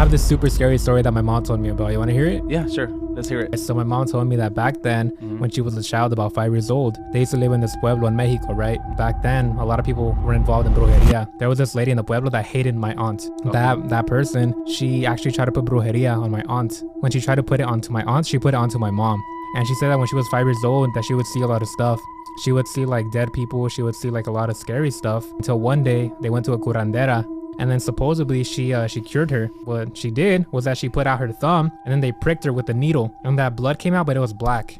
have this super scary story that my mom told me about. You want to hear it? Yeah, sure. Let's hear it. So my mom told me that back then, when she was a child, about 5 years old, they used to live in this pueblo in Mexico, right? Back then, a lot of people were involved in brujeria. There was this lady in the pueblo that hated my aunt. That person, she actually tried to put brujeria on my aunt. When she tried to put it onto my aunt, she put it onto my mom. And she said that when she was 5 years old, that she would see a lot of stuff. She would see like dead people. She would see like a lot of scary stuff. Until one day, they went to a curandera. And then supposedly she cured her. What she did was that she put out her thumb and then they pricked her with a needle. And that blood came out, but it was black.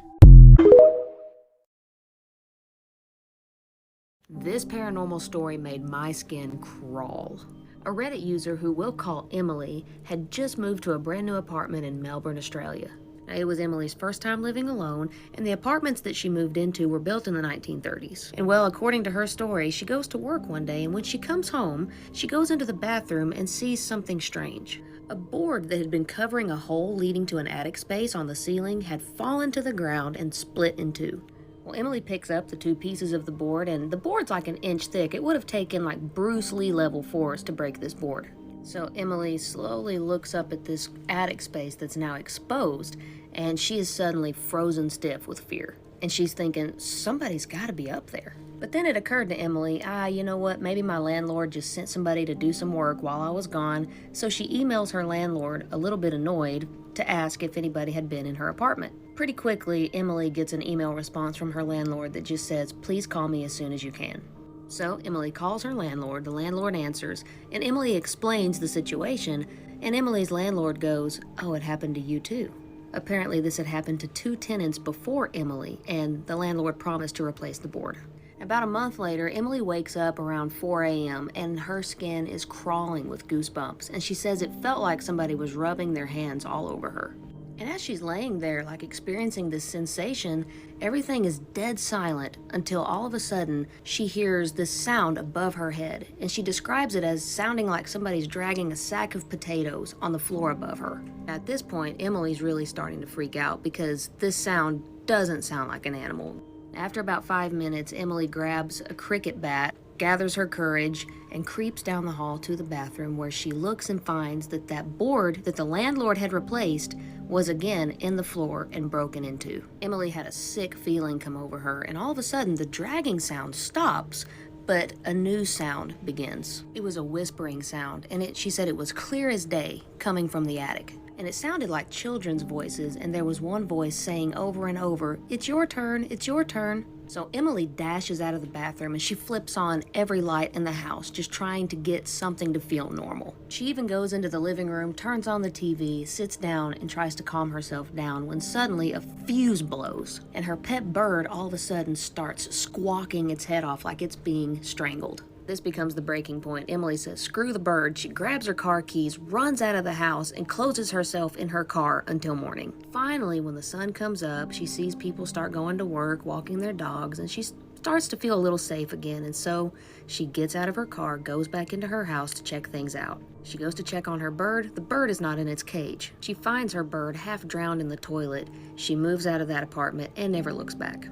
This paranormal story made my skin crawl. A Reddit user who we'll call Emily had just moved to a brand new apartment in Melbourne, Australia. Now, it was Emily's first time living alone, and the apartments that she moved into were built in the 1930s. And well, according to her story, she goes to work one day, and when she comes home, she goes into the bathroom and sees something strange. A board that had been covering a hole leading to an attic space on the ceiling had fallen to the ground and split in two. Well, Emily picks up the two pieces of the board, and the board's like an inch thick. It would have taken like Bruce Lee level force to break this board. So Emily slowly looks up at this attic space that's now exposed, and she is suddenly frozen stiff with fear. And she's thinking, somebody's got to be up there. But then it occurred to Emily, you know what, maybe my landlord just sent somebody to do some work while I was gone. So she emails her landlord, a little bit annoyed, to ask if anybody had been in her apartment. Pretty quickly, Emily gets an email response from her landlord that just says, please call me as soon as you can. So Emily calls her landlord, the landlord answers, and Emily explains the situation, and Emily's landlord goes, oh, it happened to you too. Apparently this had happened to 2 tenants before Emily, and the landlord promised to replace the board. About a month later, Emily wakes up around 4 a.m. and her skin is crawling with goosebumps, and she says it felt like somebody was rubbing their hands all over her. And as she's laying there, like experiencing this sensation, everything is dead silent until all of a sudden she hears this sound above her head, and she describes it as sounding like somebody's dragging a sack of potatoes on the floor above her. At this point, Emily's really starting to freak out because this sound doesn't sound like an animal. After about 5 minutes, Emily grabs a cricket bat, gathers her courage, and creeps down the hall to the bathroom, where she looks and finds that that board that the landlord had replaced was again in the floor and broken in two. Emily had a sick feeling come over her, and all of a sudden the dragging sound stops, but a new sound begins. It was a whispering sound, and she said it was clear as day, coming from the attic. And it sounded like children's voices, and there was one voice saying over and over, it's your turn, it's your turn. So Emily dashes out of the bathroom and she flips on every light in the house, just trying to get something to feel normal. She even goes into the living room, turns on the TV, sits down, and tries to calm herself down when suddenly a fuse blows, and her pet bird all of a sudden starts squawking its head off like it's being strangled. This becomes the breaking point. Emily says, screw the bird. She grabs her car keys, runs out of the house, and closes herself in her car until morning. Finally, when the sun comes up, she sees people start going to work, walking their dogs, and she starts to feel a little safe again, and so she gets out of her car, goes back into her house to check things out. She goes to check on her bird. The bird is not in its cage. She finds her bird half drowned in the toilet. She moves out of that apartment and never looks back.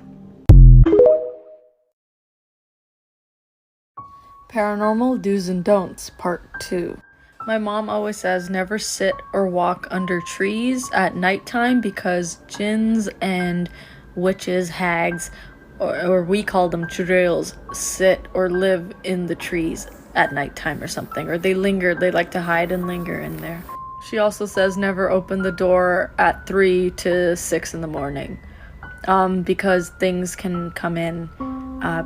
Paranormal Do's and Don'ts, Part 2. My mom always says never sit or walk under trees at nighttime because jinns and witches, hags, or we call them churils, sit or live in the trees at nighttime or something. Or they like to hide and linger in there. She also says never open the door at 3 to 6 in the morning because things can come in.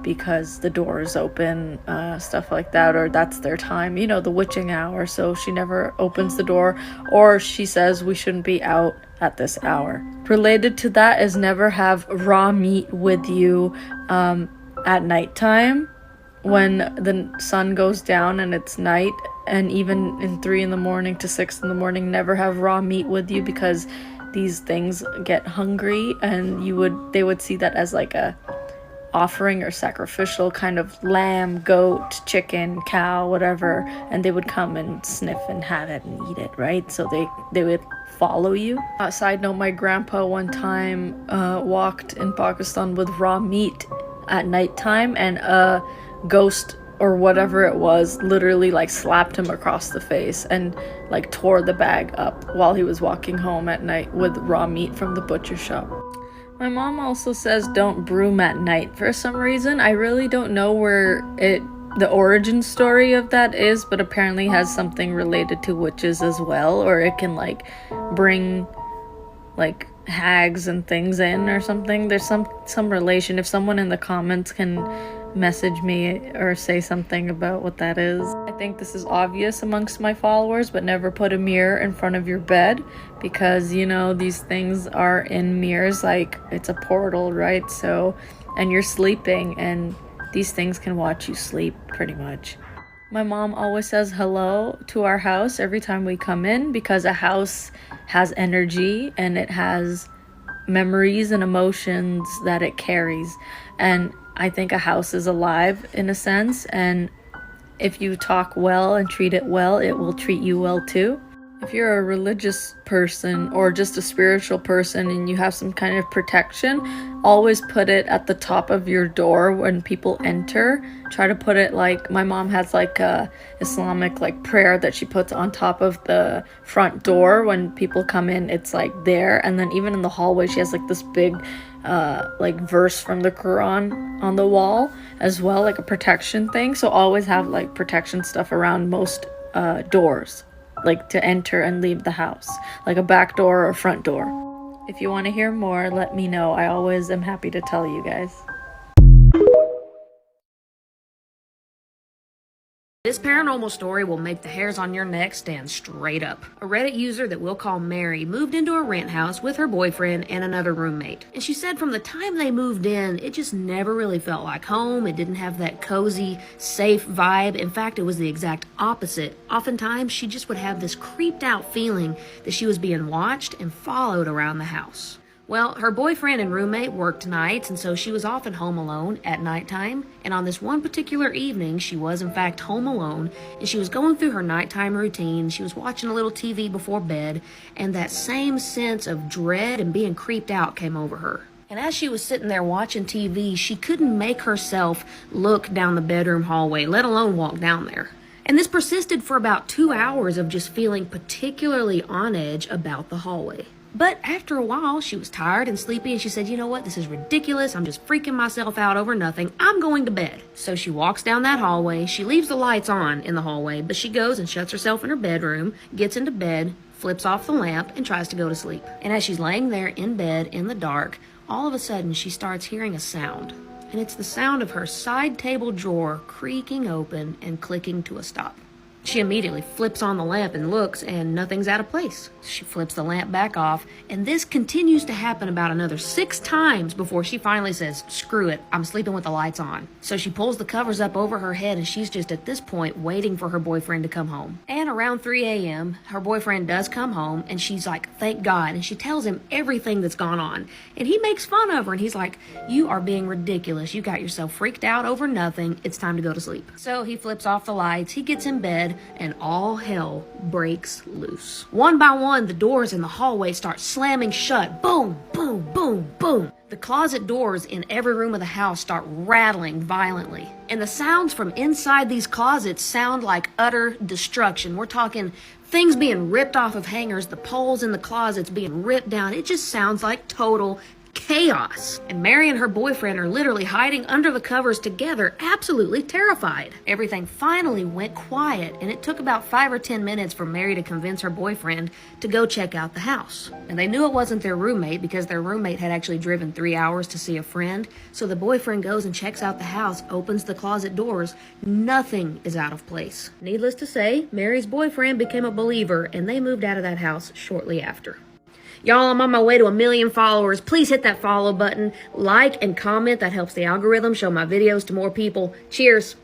Because the door is open, stuff like that, or that's their time, the witching hour, so she never opens the door, or she says we shouldn't be out at this hour. Related to that is never have raw meat with you at nighttime when the sun goes down and it's night, and even in 3 in the morning to 6 in the morning, never have raw meat with you because these things get hungry, and they would see that as like a offering or sacrificial kind of lamb, goat, chicken, cow, whatever, and they would come and sniff and have it and eat it, right? So they would follow you. Side note, my grandpa one time walked in Pakistan with raw meat at nighttime, and a ghost or whatever it was literally like slapped him across the face and like tore the bag up while he was walking home at night with raw meat from the butcher shop. My mom also says don't broom at night for some reason. I really don't know where the origin story of that is, but apparently has something related to witches as well, or it can like bring like hags and things in or something. There's some relation. If someone in the comments can message me or say something about what that is. I think this is obvious amongst my followers, but never put a mirror in front of your bed because, you know, these things are in mirrors, like it's a portal, right? So, and you're sleeping and these things can watch you sleep pretty much. My mom always says hello to our house every time we come in because a house has energy and it has memories and emotions that it carries. And I think a house is alive in a sense, and if you talk well and treat it well, it will treat you well too. If you're a religious person or just a spiritual person and you have some kind of protection, always put it at the top of your door when people enter. Try to put it like, my mom has like a Islamic like prayer that she puts on top of the front door when people come in. It's like there, and then even in the hallway she has like this big like verse from the Quran on the wall as well, like a protection thing. So always have like protection stuff around most doors, like to enter and leave the house, like a back door or a front door. If you want to hear more, let me know. I always am happy to tell you guys. This paranormal story will make the hairs on your neck stand straight up. A Reddit user that we'll call Mary moved into a rent house with her boyfriend and another roommate. And she said from the time they moved in, it just never really felt like home. It didn't have that cozy, safe vibe. In fact, it was the exact opposite. Oftentimes, she just would have this creeped out feeling that she was being watched and followed around the house. Well, her boyfriend and roommate worked nights, and so she was often home alone at nighttime. And on this one particular evening, she was in fact home alone, and she was going through her nighttime routine. She was watching a little TV before bed, and that same sense of dread and being creeped out came over her. And as she was sitting there watching TV, she couldn't make herself look down the bedroom hallway, let alone walk down there. And this persisted for about 2 hours of just feeling particularly on edge about the hallway. But after a while, she was tired and sleepy, and she said, you know what, this is ridiculous. I'm just freaking myself out over nothing. I'm going to bed. So she walks down that hallway. She leaves the lights on in the hallway, but she goes and shuts herself in her bedroom, gets into bed, flips off the lamp, and tries to go to sleep. And as she's laying there in bed in the dark, all of a sudden she starts hearing a sound. And it's the sound of her side table drawer creaking open and clicking to a stop. She immediately flips on the lamp and looks, and nothing's out of place. She flips the lamp back off, and this continues to happen about another 6 times before she finally says, screw it, I'm sleeping with the lights on. So she pulls the covers up over her head, and she's just at this point waiting for her boyfriend to come home. And around 3 a.m., her boyfriend does come home, and she's like, thank God, and she tells him everything that's gone on. And he makes fun of her, and he's like, you are being ridiculous. You got yourself freaked out over nothing. It's time to go to sleep. So he flips off the lights, he gets in bed, and all hell breaks loose. One by one, the doors in the hallway start slamming shut. Boom, boom, boom, boom. The closet doors in every room of the house start rattling violently. And the sounds from inside these closets sound like utter destruction. We're talking things being ripped off of hangers, the poles in the closets being ripped down. It just sounds like total chaos. And Mary and her boyfriend are literally hiding under the covers together, absolutely terrified. Everything finally went quiet, and it took about 5 or 10 minutes for Mary to convince her boyfriend to go check out the house. And they knew it wasn't their roommate because their roommate had actually driven 3 hours to see a friend. So the boyfriend goes and checks out the house, opens the closet doors. Nothing is out of place. Needless to say, Mary's boyfriend became a believer, and they moved out of that house shortly after. Y'all, I'm on my way to 1 million followers. Please hit that follow button, like and comment. That helps the algorithm show my videos to more people. Cheers.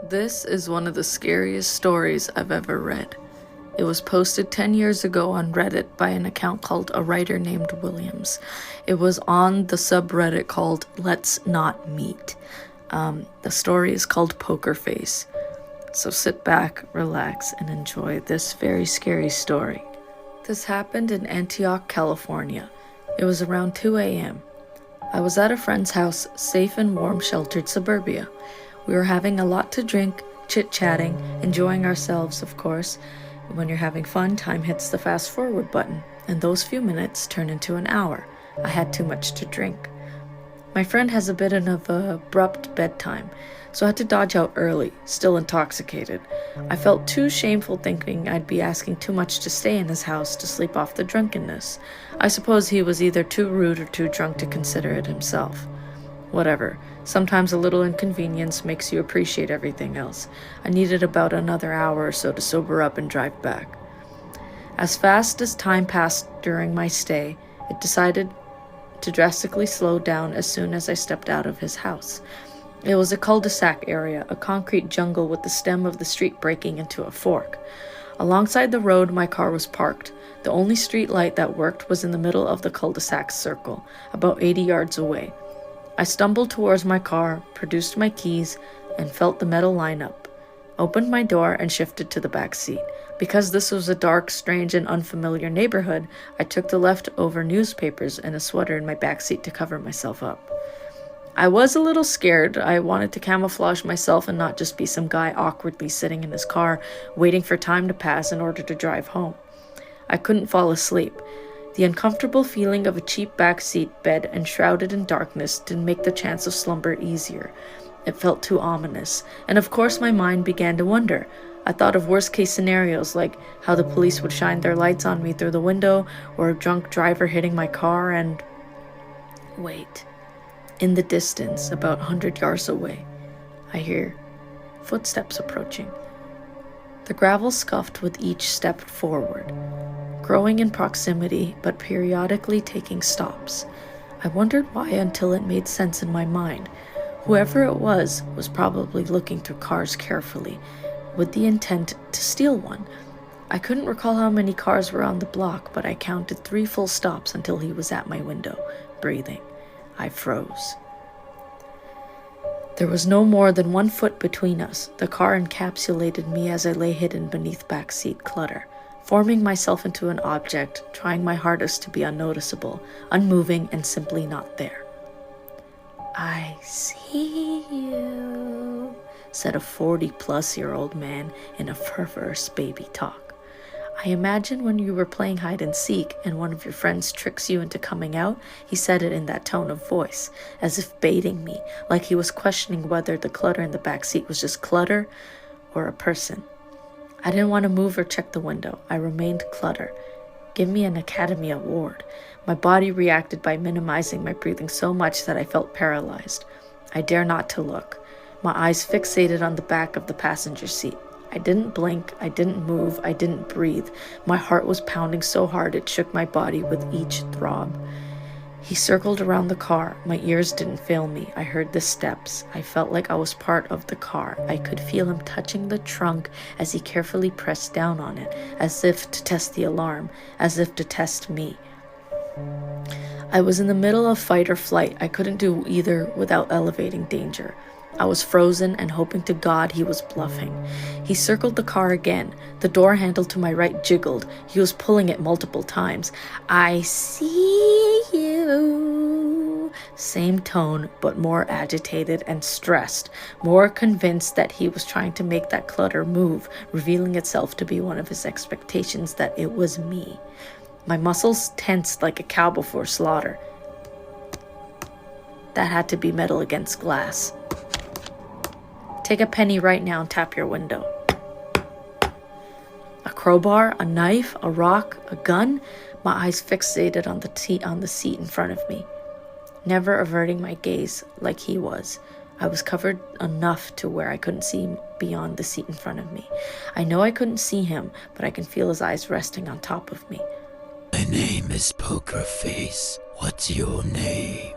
This is one of the scariest stories I've ever read. It was posted 10 years ago on Reddit by an account called A Writer Named Williams. It was on the subreddit called Let's Not Meet. The story is called Poker Face. So sit back, relax, and enjoy this very scary story. This happened in Antioch, California. It was around 2 a.m. I was at a friend's house, safe in warm, sheltered suburbia. We were having a lot to drink, chit-chatting, enjoying ourselves, of course. When you're having fun, time hits the fast-forward button, and those few minutes turn into an hour. I had too much to drink. My friend has a bit of an abrupt bedtime, so I had to dodge out early, still intoxicated. I felt too shameful thinking I'd be asking too much to stay in his house to sleep off the drunkenness. I suppose he was either too rude or too drunk to consider it himself. Whatever. Sometimes a little inconvenience makes you appreciate everything else. I needed about another hour or so to sober up and drive back. As fast as time passed during my stay, it decided to drastically slow down as soon as I stepped out of his house. It was a cul-de-sac area, a concrete jungle with the stem of the street breaking into a fork. Alongside the road, my car was parked. The only street light that worked was in the middle of the cul-de-sac circle, about 80 yards away. I stumbled towards my car, produced my keys, and felt the metal line up. Opened my door and shifted to the back seat. Because this was a dark, strange, and unfamiliar neighborhood, I took the leftover newspapers and a sweater in my back seat to cover myself up. I was a little scared. I wanted to camouflage myself and not just be some guy awkwardly sitting in his car, waiting for time to pass in order to drive home. I couldn't fall asleep. The uncomfortable feeling of a cheap backseat bed enshrouded in darkness didn't make the chance of slumber easier. It felt too ominous, and of course my mind began to wonder. I thought of worst-case scenarios, like how the police would shine their lights on me through the window, or a drunk driver hitting my car, and... Wait. In the distance, about 100 yards away, I hear footsteps approaching. The gravel scuffed with each step forward, growing in proximity but periodically taking stops. I wondered why until it made sense in my mind. Whoever it was probably looking through cars carefully, with the intent to steal one. I couldn't recall how many cars were on the block, but I counted 3 full stops until he was at my window, breathing. I froze. There was no more than 1 foot between us. The car encapsulated me as I lay hidden beneath backseat clutter, forming myself into an object, trying my hardest to be unnoticeable, unmoving, and simply not there. "I see you," said a 40-plus-year-old man in a perverse baby talk. I imagine when you were playing hide and seek and one of your friends tricks you into coming out, he said it in that tone of voice, as if baiting me, like he was questioning whether the clutter in the back seat was just clutter or a person. I didn't want to move or check the window. I remained clutter. Give me an Academy Award. My body reacted by minimizing my breathing so much that I felt paralyzed. I dare not to look. My eyes fixated on the back of the passenger seat. I didn't blink, I didn't move, I didn't breathe. My heart was pounding so hard it shook my body with each throb. He circled around the car. My ears didn't fail me. I heard the steps. I felt like I was part of the car. I could feel him touching the trunk as he carefully pressed down on it, as if to test the alarm, as if to test me. I was in the middle of fight or flight. I couldn't do either without elevating danger. I was frozen and hoping to God he was bluffing. He circled the car again. The door handle to my right jiggled. He was pulling it multiple times. "I see you." Same tone, but more agitated and stressed, more convinced that he was trying to make that clutter move, revealing itself to be one of his expectations that it was me. My muscles tensed like a cow before slaughter. That had to be metal against glass. "Take a penny right now and tap your window." A crowbar, a knife, a rock, a gun? My eyes fixated on the seat in front of me, never averting my gaze like he was. I was covered enough to where I couldn't see beyond the seat in front of me. I know I couldn't see him, but I can feel his eyes resting on top of me. "My name is Poker Face. What's your name?"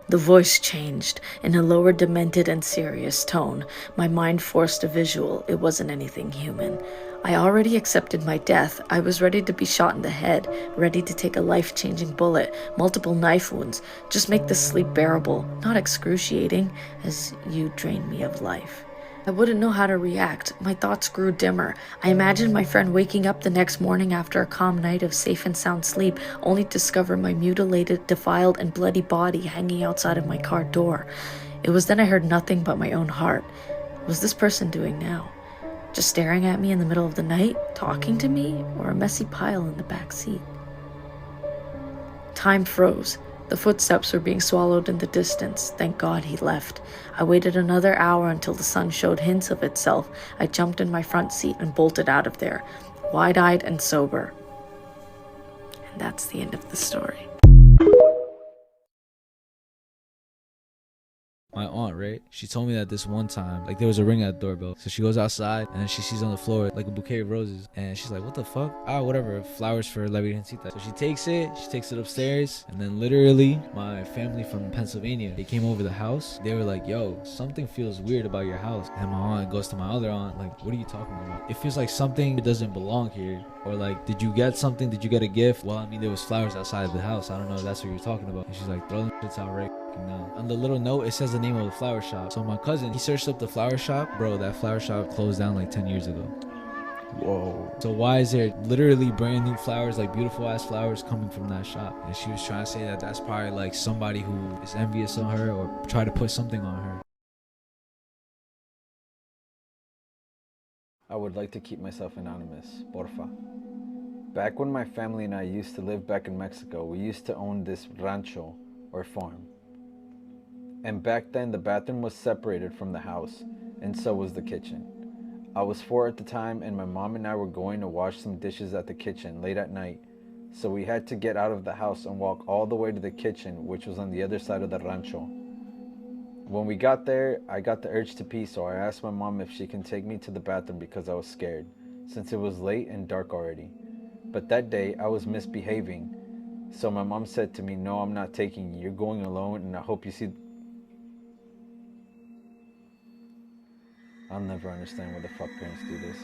The voice changed, in a lower, demented, and serious tone. My mind forced a visual. It wasn't anything human. I already accepted my death. I was ready to be shot in the head, ready to take a life-changing bullet, multiple knife wounds. Just make the sleep bearable, not excruciating, as you drain me of life. I wouldn't know how to react. My thoughts grew dimmer. I imagined my friend waking up the next morning after a calm night of safe and sound sleep, only to discover my mutilated, defiled, and bloody body hanging outside of my car door. It was then I heard nothing but my own heart. What was this person doing now? Just staring at me in the middle of the night, talking to me, or a messy pile in the back seat? Time froze. The footsteps were being swallowed in the distance. Thank God he left. I waited another hour until the sun showed hints of itself. I jumped in my front seat and bolted out of there, wide-eyed and sober. And that's the end of the story. My aunt, right? She told me that this one time, like there was a ring at the doorbell. So she goes outside and then she sees on the floor like a bouquet of roses. And she's like, what the fuck? Ah, whatever, flowers for La Virgencita. So she takes it upstairs. And then literally my family from Pennsylvania, they came over the house. They were like, yo, something feels weird about your house. And my aunt goes to my other aunt, like, what are you talking about? It feels like something doesn't belong here. Or like, did you get something? Did you get a gift? Well, I mean, there was flowers outside of the house. I don't know if that's what you're talking about. And she's like, throw them shits out right now. On the little note, it says the name of the flower shop. So my cousin, he searched up the flower shop. Bro, that flower shop closed down like 10 years ago. Whoa. So why is there literally brand new flowers, like beautiful ass flowers coming from that shop? And she was trying to say that that's probably like somebody who is envious on her or try to put something on her. I would like to keep myself anonymous, porfa. Back when my family and I used to live back in Mexico, we used to own this rancho or farm. And back then the bathroom was separated from the house, and so was the kitchen. I was 4 at the time, and my mom and I were going to wash some dishes at the kitchen late at night, so we had to get out of the house and walk all the way to the kitchen, which was on the other side of the rancho. When we got there, I got the urge to pee, so I asked my mom if she can take me to the bathroom because I was scared, since it was late and dark already. But that day, I was misbehaving, so my mom said to me, no, I'm not taking you, you're going alone, and I hope you see... I'll never understand why the fuck parents do this.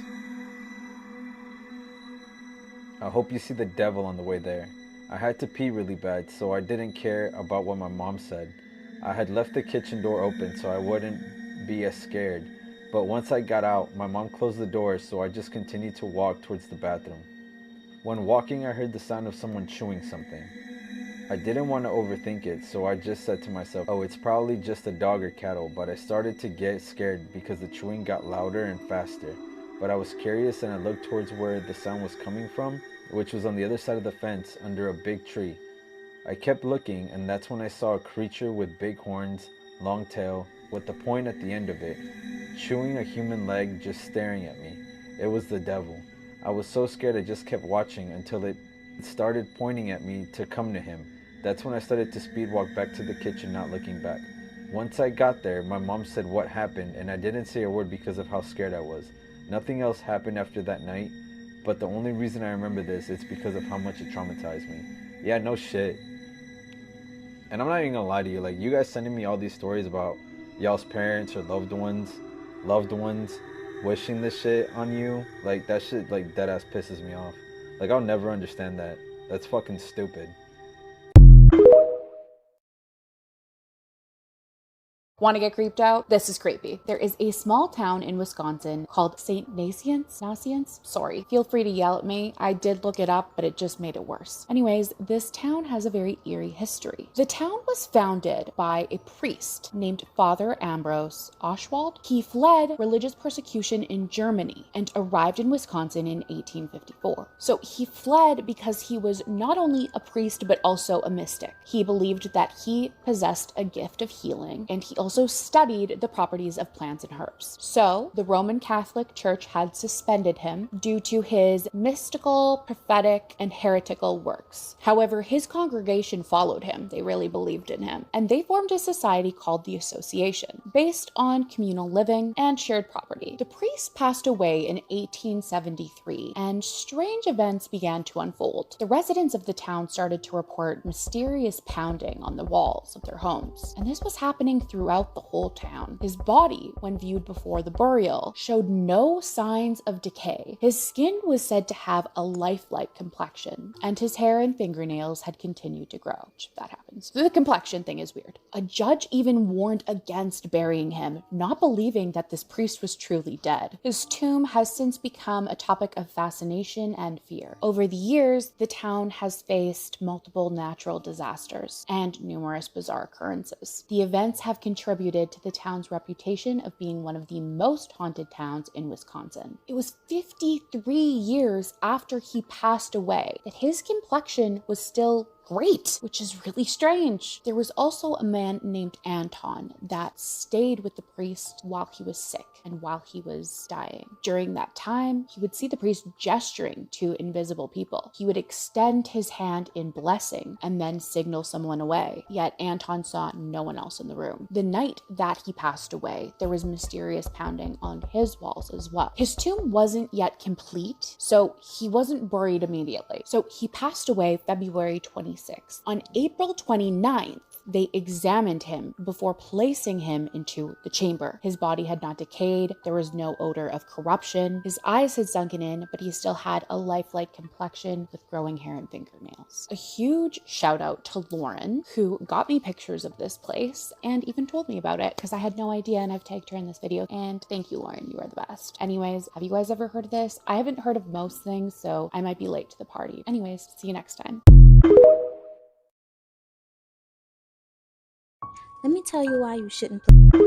I hope you see the devil on the way there. I had to pee really bad, so I didn't care about what my mom said. I had left the kitchen door open so I wouldn't be as scared, but once I got out, my mom closed the door, so I just continued to walk towards the bathroom. When walking, I heard the sound of someone chewing something. I didn't want to overthink it, so I just said to myself, oh, it's probably just a dog or cattle, but I started to get scared because the chewing got louder and faster. But I was curious and I looked towards where the sound was coming from, which was on the other side of the fence under a big tree. I kept looking, and that's when I saw a creature with big horns, long tail, with the point at the end of it, chewing a human leg, just staring at me. It was the devil. I was so scared I just kept watching until it started pointing at me to come to him. That's when I started to speed walk back to the kitchen, not looking back. Once I got there, my mom said what happened, and I didn't say a word because of how scared I was. Nothing else happened after that night, but the only reason I remember this is because of how much it traumatized me. Yeah, no shit. And I'm not even gonna lie to you, like, you guys sending me all these stories about y'all's parents or loved ones wishing this shit on you, like, that shit, like, deadass pisses me off. Like, I'll never understand that. That's fucking stupid. Want to get creeped out? This is creepy. There is a small town in Wisconsin called St. Nacience? Sorry. Feel free to yell at me. I did look it up, but it just made it worse. Anyways, this town has a very eerie history. The town was founded by a priest named Father Oschwald. He fled religious persecution in Germany and arrived in Wisconsin in 1854. So he fled because he was not only a priest, but also a mystic. He believed that he possessed a gift of healing, and he also studied the properties of plants and herbs. So the Roman Catholic Church had suspended him due to his mystical, prophetic, and heretical works. However, his congregation followed him. They really believed in him. And they formed a society called the Association, based on communal living and shared property. The priest passed away in 1873, and strange events began to unfold. The residents of the town started to report mysterious pounding on the walls of their homes. And this was happening throughout throughout the whole town. His body, when viewed before the burial, showed no signs of decay. His skin was said to have a lifelike complexion, and his hair and fingernails had continued to grow. Which, that happens. The complexion thing is weird. A judge even warned against burying him, not believing that this priest was truly dead. His tomb has since become a topic of fascination and fear. Over the years, the town has faced multiple natural disasters and numerous bizarre occurrences. The events have contributed to the town's reputation of being one of the most haunted towns in Wisconsin. It was 53 years after he passed away that his complexion was still great, which is really strange. There was also a man named Anton that stayed with the priest while he was sick and while he was dying. During that time, he would see the priest gesturing to invisible people. He would extend his hand in blessing and then signal someone away, yet Anton saw no one else in the room. The night that he passed away, there was mysterious pounding on his walls as well. His tomb wasn't yet complete, so he wasn't buried immediately. So he passed away February 26th. On April 29th, they examined him before placing him into the chamber. His body had not decayed. There was no odor of corruption. His eyes had sunken in, but he still had a lifelike complexion with growing hair and fingernails. A huge shout out to Lauren, who got me pictures of this place and even told me about it because I had no idea, and I've tagged her in this video. And thank you, Lauren. You are the best. Anyways, have you guys ever heard of this? I haven't heard of most things, so I might be late to the party. Anyways, see you next time. Let me tell you why you shouldn't play.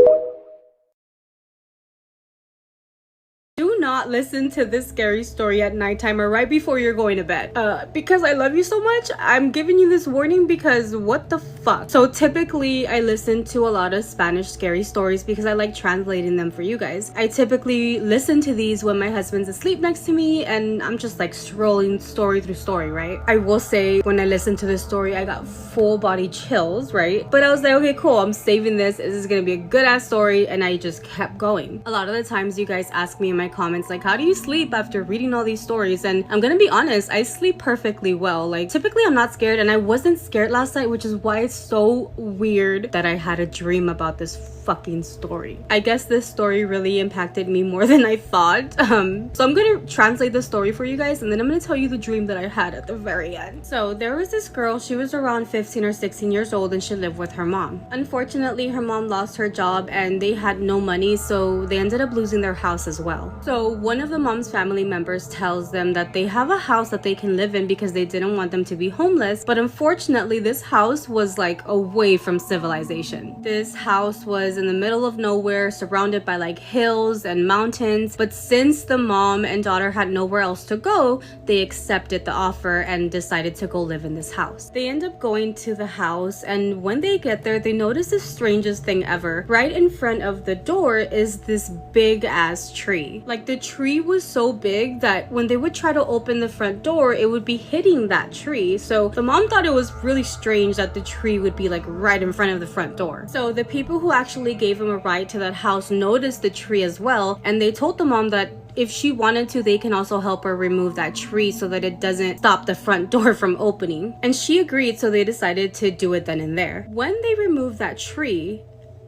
Do not listen to this scary story at nighttime or right before you're going to bed. Because I love you so much, I'm giving you this warning because what the fuck? So typically I listen to a lot of Spanish scary stories because I like translating them for you guys. I typically listen to these when my husband's asleep next to me and I'm just like scrolling story through story, right? I will say when I listened to this story, I got full body chills, right? But I was like, okay, cool, I'm saving this. This is gonna be a good ass story, and I just kept going. A lot of the times you guys ask me in my comments like, how do you sleep after reading all these stories? And I'm gonna be honest, I sleep perfectly well. Like typically I'm not scared, and I wasn't scared last night, which is why it's so weird that I had a dream about this fucking story. I guess this story really impacted me more than I thought. So I'm gonna translate the story for you guys, and then I'm gonna tell you the dream that I had at the very end. So there was this girl, she was around 15 or 16 years old, and she lived with her mom. Unfortunately, her mom lost her job and they had no money, so they ended up losing their house as well. So one of the mom's family members tells them that they have a house that they can live in because they didn't want them to be homeless, but unfortunately this house was like away from civilization. This house was in the middle of nowhere, surrounded by like hills and mountains, but since the mom and daughter had nowhere else to go, they accepted the offer and decided to go live in this house. They end up going to the house, and when they get there, they notice the strangest thing ever. Right in front of the door is this big ass tree. Like the tree was so big that when they would try to open the front door, it would be hitting that tree. So the mom thought it was really strange that the tree would be like right in front of the front door. So the people who actually gave him a ride to that house noticed the tree as well, and they told the mom that if she wanted to, they can also help her remove that tree so that it doesn't stop the front door from opening. And she agreed, so they decided to do it then and there. When they removed that tree,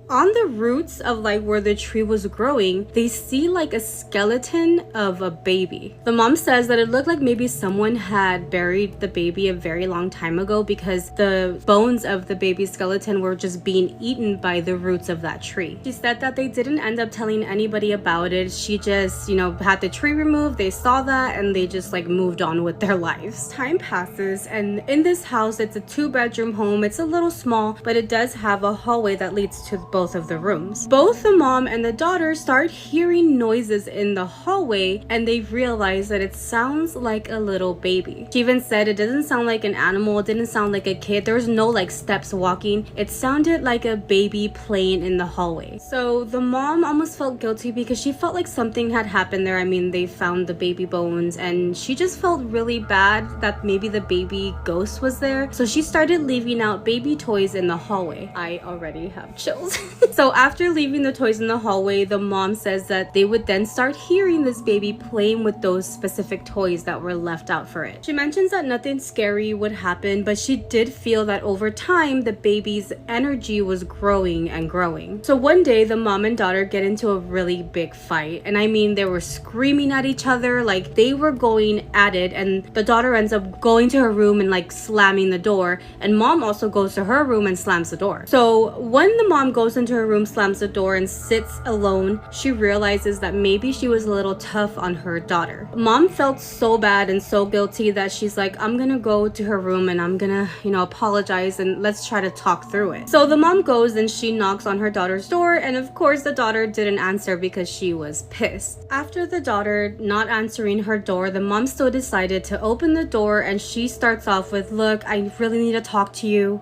on the roots of like where the tree was growing, they see like a skeleton of a baby. The mom says that it looked like maybe someone had buried the baby a very long time ago because the bones of the baby's skeleton were just being eaten by the roots of that tree. She said that they didn't end up telling anybody about it. She just, you know, had the tree removed, they saw that, and they just like moved on with their lives. Time passes, and in this house, it's a 2-bedroom home. It's a little small, but it does have a hallway that leads to both of the rooms. Both the mom and the daughter start hearing noises in the hallway, and they realize that it sounds like a little baby. She even said it doesn't sound like an animal, it didn't sound like a kid, there was no like steps walking, it sounded like a baby playing in the hallway. So the mom almost felt guilty because she felt like something had happened there. I mean, they found the baby bones, and she just felt really bad that maybe the baby ghost was there. So she started leaving out baby toys in the hallway. I already have chills. So after leaving the toys in the hallway, the mom says that they would then start hearing this baby playing with those specific toys that were left out for it. She mentions that nothing scary would happen, but she did feel that over time, the baby's energy was growing and growing. So one day, the mom and daughter get into a really big fight. And I mean, they were screaming at each other, like they were going at it, and the daughter ends up going to her room and like slamming the door, and mom also goes to her room and slams the door. So when the mom goes into her room, slams the door, and sits alone, she realizes that maybe she was a little tough on her daughter. Mom felt so bad and so guilty that she's like, I'm gonna go to her room and I'm gonna, apologize and let's try to talk through it. So the mom goes and she knocks on her daughter's door, and of course the daughter didn't answer because she was pissed. After the daughter not answering her door, the mom still decided to open the door, and she starts off with, look, I really need to talk to you.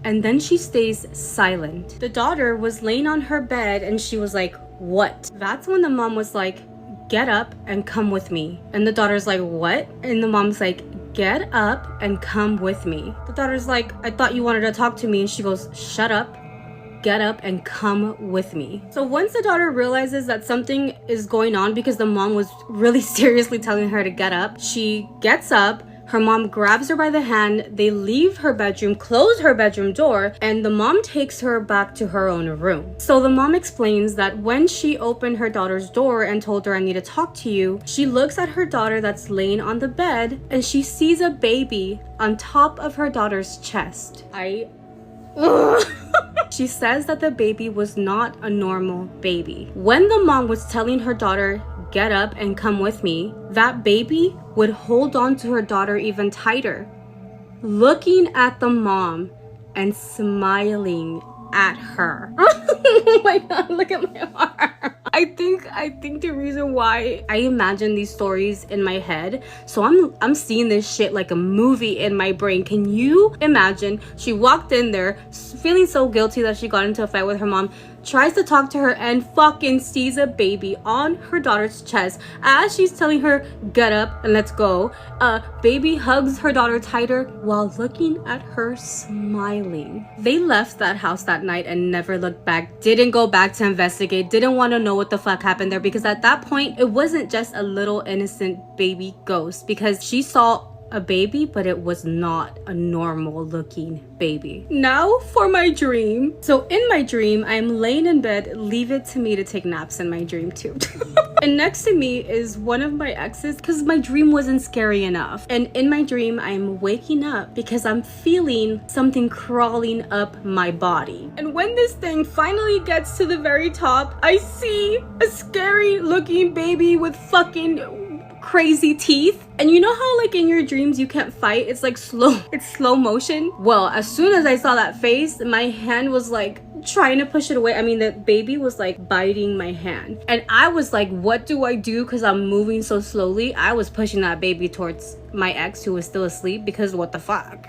And then she stays silent. The daughter was laying on her bed and she was like, what? That's when the mom was like, get up and come with me. And the daughter's like, what? And the mom's like, get up and come with me. The daughter's like, I thought you wanted to talk to me. And she goes, shut up, get up and come with me. So once the daughter realizes that something is going on because the mom was really seriously telling her to get up, she gets up. Her mom grabs her by the hand, they leave her bedroom, close her bedroom door, and the mom takes her back to her own room. So the mom explains that when she opened her daughter's door and told her, I need to talk to you, she looks at her daughter that's laying on the bed and she sees a baby on top of her daughter's chest. She says that the baby was not a normal baby. When the mom was telling her daughter, get up and come with me, that baby would hold on to her daughter even tighter, looking at the mom and smiling at her. Oh my god, look at my heart. I think the reason why I imagine these stories in my head, so I'm seeing this shit like a movie in my brain. Can you imagine? She walked in there feeling so guilty that she got into a fight with her mom, tries to talk to her, and fucking sees a baby on her daughter's chest as she's telling her, get up and let's go. Baby hugs her daughter tighter while looking at her smiling. They left that house that night and never looked back, didn't go back to investigate, didn't want to know what the fuck happened there, because at that point it wasn't just a little innocent baby ghost, because she saw a baby, but it was not a normal looking baby. Now for my dream. So in my dream, I'm laying in bed. Leave it to me to take naps in my dream too. And next to me is one of my exes, because my dream wasn't scary enough. And in my dream, I'm waking up because I'm feeling something crawling up my body. And when this thing finally gets to the very top, I see a scary looking baby with fucking crazy teeth. And you know how like in your dreams you can't fight, it's like slow motion? Well, as soon as I saw that face, my hand was like trying to push it away. I mean, the baby was like biting my hand, and I was like, what do I do? Because I'm moving so slowly. I was pushing that baby towards my ex, who was still asleep, because what the fuck,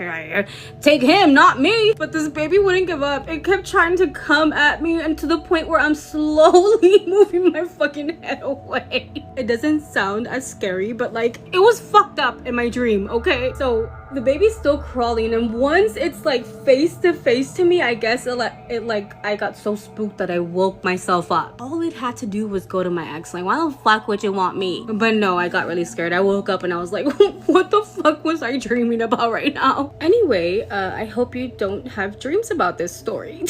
take him, not me. But this baby wouldn't give up. It kept trying to come at me, and to the point where I'm slowly moving my fucking head away. It doesn't sound as scary, but like it was fucked up in my dream. Okay, so the baby's still crawling, and once it's like face to face to me, I guess I got so spooked that I woke myself up. All it had to do was go to my ex, like, why the fuck would you want me? But no, I got really scared. I woke up and I was like, what the fuck was I dreaming about right now? Anyway, I hope you don't have dreams about this story.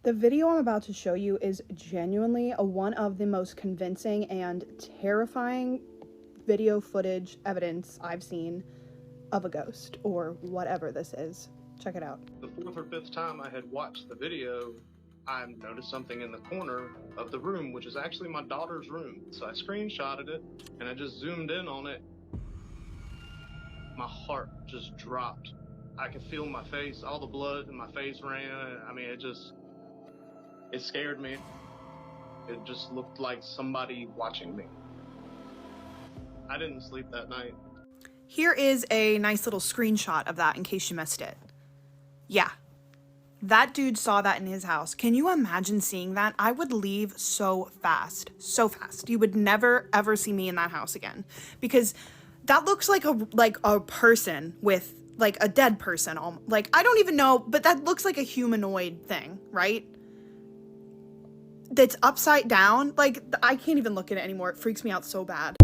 The video I'm about to show you is genuinely one of the most convincing and terrifying video footage evidence I've seen of a ghost or whatever this is. Check it out. The fourth or fifth time I had watched the video, I noticed something in the corner of the room, which is actually my daughter's room. So I screenshotted it and I just zoomed in on it. My heart just dropped. I could feel my face, all the blood in my face ran. I mean, it scared me. It just looked like somebody watching me. I didn't sleep that night. Here is a nice little screenshot of that in case you missed it. Yeah, that dude saw that in his house. Can you imagine seeing that? I would leave so fast, so fast. You would never ever see me in that house again, because that looks like a person with like a dead person. Like, I don't even know, but that looks like a humanoid thing, right? That's upside down. Like, I can't even look at it anymore. It freaks me out so bad.